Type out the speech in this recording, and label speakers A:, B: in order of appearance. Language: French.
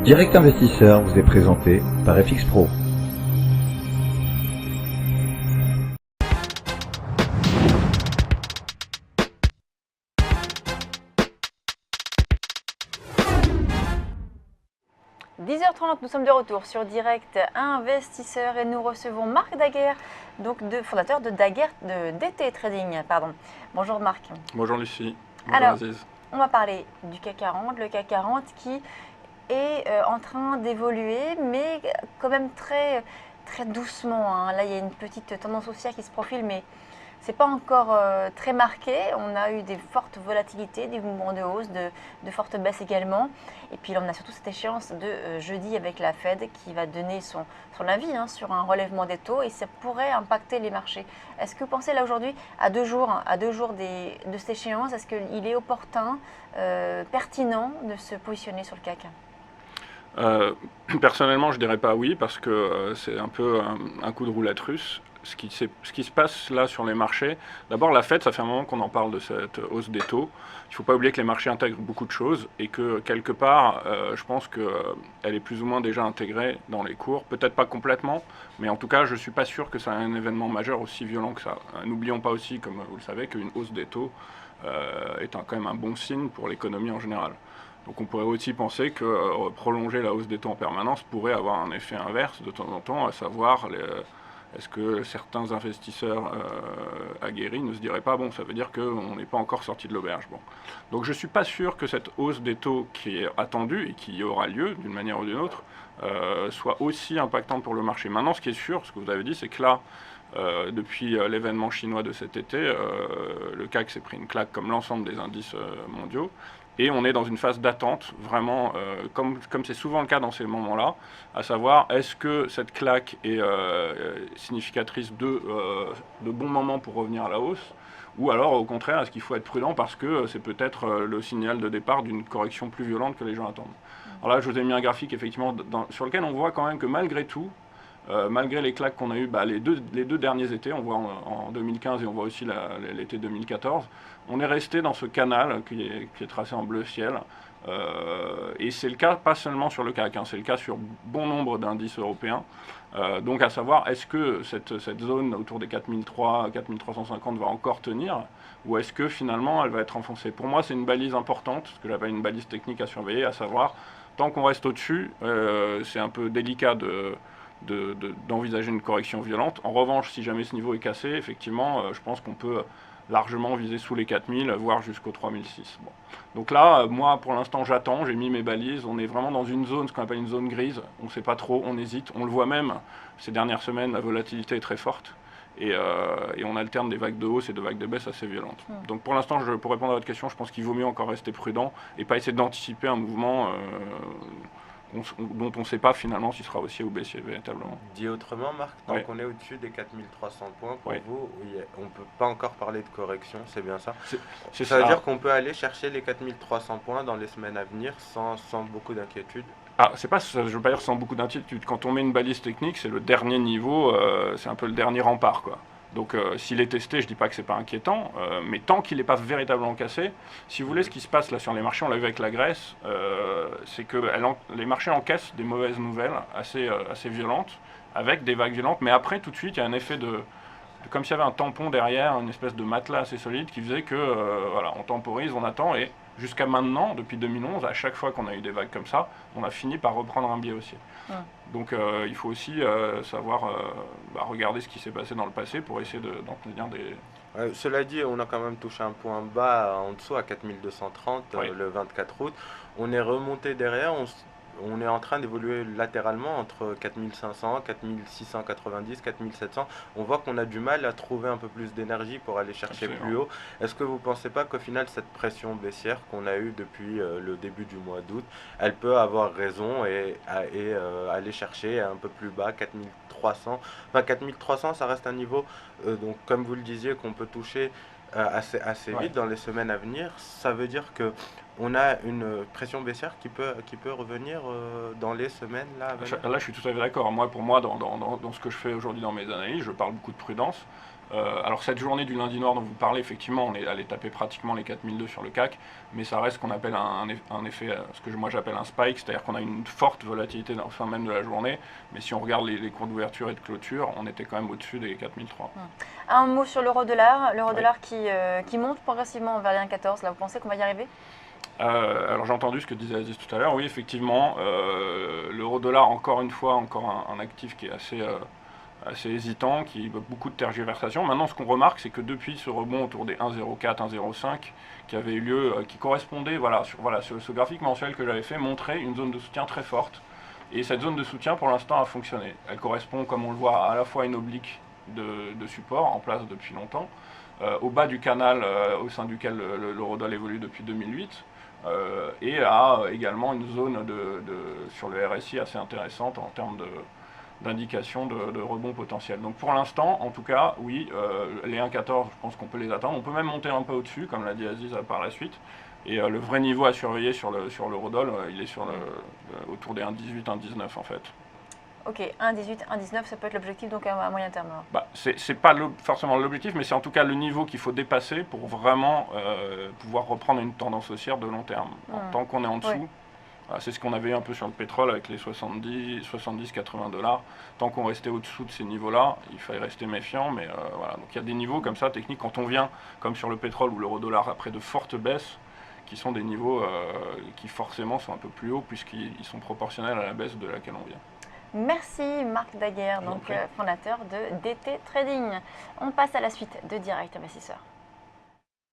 A: Direct Investisseur vous est présenté par FX Pro.
B: – 10h30, nous sommes de retour sur Direct Investisseur et nous recevons Marc Daguerre, donc fondateur de Daguerre de DT Trading. Bonjour Marc.
C: Bonjour Lucie. Bonjour
B: Alors,
C: Aziz.
B: On va parler du CAC 40, le CAC 40 qui est en train d'évoluer, mais quand même très doucement. Là, il y a une petite tendance haussière qui se profile, mais ce n'est pas encore très marqué. On a eu des fortes volatilités, des mouvements de hausse, de fortes baisses également. Et puis là, on a surtout cette échéance de jeudi avec la Fed qui va donner son avis sur un relèvement des taux et ça pourrait impacter les marchés. Est-ce que vous pensez là aujourd'hui, à deux jours de cette échéance, est-ce qu'il est opportun, pertinent de se positionner sur le CAC ?
C: Personnellement, je dirais pas oui parce que c'est un peu un coup de roulette russe. Ce qui se passe là sur les marchés, d'abord la Fed, ça fait un moment qu'on en parle de cette hausse des taux. Il ne faut pas oublier que les marchés intègrent beaucoup de choses et que quelque part, je pense qu'elle est plus ou moins déjà intégrée dans les cours. Peut-être pas complètement, mais en tout cas, je ne suis pas sûr que ça ait un événement majeur aussi violent que ça. N'oublions pas aussi, comme vous le savez, qu'une hausse des taux est quand même un bon signe pour l'économie en général. Donc on pourrait aussi penser que prolonger la hausse des taux en permanence pourrait avoir un effet inverse de temps en temps, à savoir est-ce que certains investisseurs aguerris ne se diraient pas, bon, ça veut dire qu'on n'est pas encore sorti de l'auberge. Bon. Donc je ne suis pas sûr que cette hausse des taux qui est attendue et qui aura lieu d'une manière ou d'une autre soit aussi impactante pour le marché. Maintenant, ce qui est sûr, ce que vous avez dit, c'est que là, depuis l'événement chinois de cet été, le CAC s'est pris une claque comme l'ensemble des indices mondiaux. Et on est dans une phase d'attente, vraiment, comme c'est souvent le cas dans ces moments-là, à savoir, est-ce que cette claque est significatrice de bons moments pour revenir à la hausse, ou alors, au contraire, est-ce qu'il faut être prudent parce que c'est peut-être le signal de départ d'une correction plus violente que les gens attendent. Alors là, je vous ai mis un graphique, effectivement, sur lequel on voit quand même que malgré tout, malgré les claques qu'on a eues les deux derniers étés, on voit en 2015 et on voit aussi l'été 2014, on est resté dans ce canal qui est tracé en bleu ciel. Et c'est le cas pas seulement sur le CAC, c'est le cas sur bon nombre d'indices européens. Donc à savoir, est-ce que cette zone autour des 4300, 4350 va encore tenir, ou est-ce que finalement elle va être enfoncée? Pour moi, c'est une balise importante, ce que j'appelle une balise technique à surveiller, à savoir, tant qu'on reste au-dessus, c'est un peu délicat d'envisager une correction violente. En revanche, si jamais ce niveau est cassé, effectivement, je pense qu'on peut largement viser sous les 4000, voire jusqu'aux 3006. Bon. Donc là, moi, pour l'instant, j'attends, j'ai mis mes balises. On est vraiment dans une zone, ce qu'on appelle une zone grise. On ne sait pas trop, on hésite. On le voit même, ces dernières semaines, la volatilité est très forte. Et on alterne des vagues de hausse et de vagues de baisse assez violentes. Donc pour l'instant, pour répondre à votre question, je pense qu'il vaut mieux encore rester prudent et pas essayer d'anticiper un mouvement dont on ne sait pas finalement s'il sera haussier ou baissier véritablement.
D: Dit autrement, Marc, tant qu'on est au-dessus des 4300 points, pour vous, on ne peut pas encore parler de correction, c'est bien ça? Ça veut dire qu'on peut aller chercher les 4300 points dans les semaines à venir sans beaucoup d'inquiétude?
C: Je ne veux pas dire sans beaucoup d'inquiétude. Quand on met une balise technique, c'est le dernier niveau, c'est un peu le dernier rempart, quoi. Donc s'il est testé, je ne dis pas que ce n'est pas inquiétant, mais tant qu'il n'est pas véritablement cassé, si vous voulez, ce qui se passe là sur les marchés, on l'a vu avec la Grèce, c'est que les marchés encaissent des mauvaises nouvelles assez violentes, avec des vagues violentes, mais après tout de suite il y a un effet comme s'il y avait un tampon derrière, une espèce de matelas assez solide qui faisait que voilà, on temporise, on attend, et jusqu'à maintenant, depuis 2011, à chaque fois qu'on a eu des vagues comme ça, on a fini par reprendre un biais haussier. Donc il faut aussi savoir regarder ce qui s'est passé dans le passé pour essayer d'en tenir des...
D: Cela dit, on a quand même touché un point bas en dessous à 4230 le 24 août. On est remonté derrière, on est en train d'évoluer latéralement entre 4500, 4690, 4700. On voit qu'on a du mal à trouver un peu plus d'énergie pour aller chercher plus haut. Est-ce que vous ne pensez pas qu'au final, cette pression baissière qu'on a eue depuis le début du mois d'août, elle peut avoir raison et aller chercher un peu plus bas, 4300? Enfin, 4300, ça reste un niveau, donc, comme vous le disiez, qu'on peut toucher assez vite dans les semaines à venir. Ça veut dire que on a une pression baissière qui peut revenir dans les semaines là.
C: Là, je suis tout à fait d'accord. Pour moi, dans ce que je fais aujourd'hui dans mes analyses, je parle beaucoup de prudence. Alors cette journée du lundi noir dont vous parlez, effectivement, on est allé taper pratiquement les 4002 sur le CAC, mais ça reste ce qu'on appelle un effet, ce que moi j'appelle un spike, c'est-à-dire qu'on a une forte volatilité dans la fin même de la journée, mais si on regarde les cours d'ouverture et de clôture, on était quand même au-dessus des 4003.
B: Un mot sur l'euro-dollar, qui monte progressivement vers les 1,14, là vous pensez qu'on va y arriver?
C: Alors j'ai entendu ce que disait Aziz tout à l'heure, oui effectivement, l'euro-dollar encore une fois, encore un actif qui est assez hésitant, qui a beaucoup de tergiversations. Maintenant, ce qu'on remarque, c'est que depuis ce rebond autour des 1,04, 1,05 qui avait eu lieu, qui correspondait, ce graphique mensuel que j'avais fait, montrait une zone de soutien très forte. Et cette zone de soutien, pour l'instant, a fonctionné. Elle correspond, comme on le voit, à la fois à une oblique de support en place depuis longtemps, au bas du canal au sein duquel l'eurodoll évolue depuis 2008, et à également une zone sur le RSI assez intéressante en termes d'indication de rebond potentiel. Donc pour l'instant, en tout cas, oui, les 1,14, je pense qu'on peut les atteindre. On peut même monter un peu au-dessus, comme l'a dit Aziz par la suite. Et le vrai niveau à surveiller sur l'eurodoll, il est autour des 1,18, 1,19 en fait.
B: Ok, 1,18, 1,19, ça peut être l'objectif donc à moyen terme.
C: C'est pas forcément l'objectif, mais c'est en tout cas le niveau qu'il faut dépasser pour vraiment pouvoir reprendre une tendance haussière de long terme. Tant qu'on est en dessous, c'est ce qu'on avait eu un peu sur le pétrole avec les 70-80 $. Tant qu'on restait au-dessous de ces niveaux-là, il fallait rester méfiant. Mais voilà, donc il y a des niveaux comme ça, techniques, quand on vient, comme sur le pétrole ou l'euro-dollar, après de fortes baisses, qui sont des niveaux qui forcément sont un peu plus hauts, puisqu'ils sont proportionnels à la baisse de laquelle on vient.
B: Merci Marc Daguerre, donc fondateur de DT Trading. On passe à la suite de Direct Investisseur.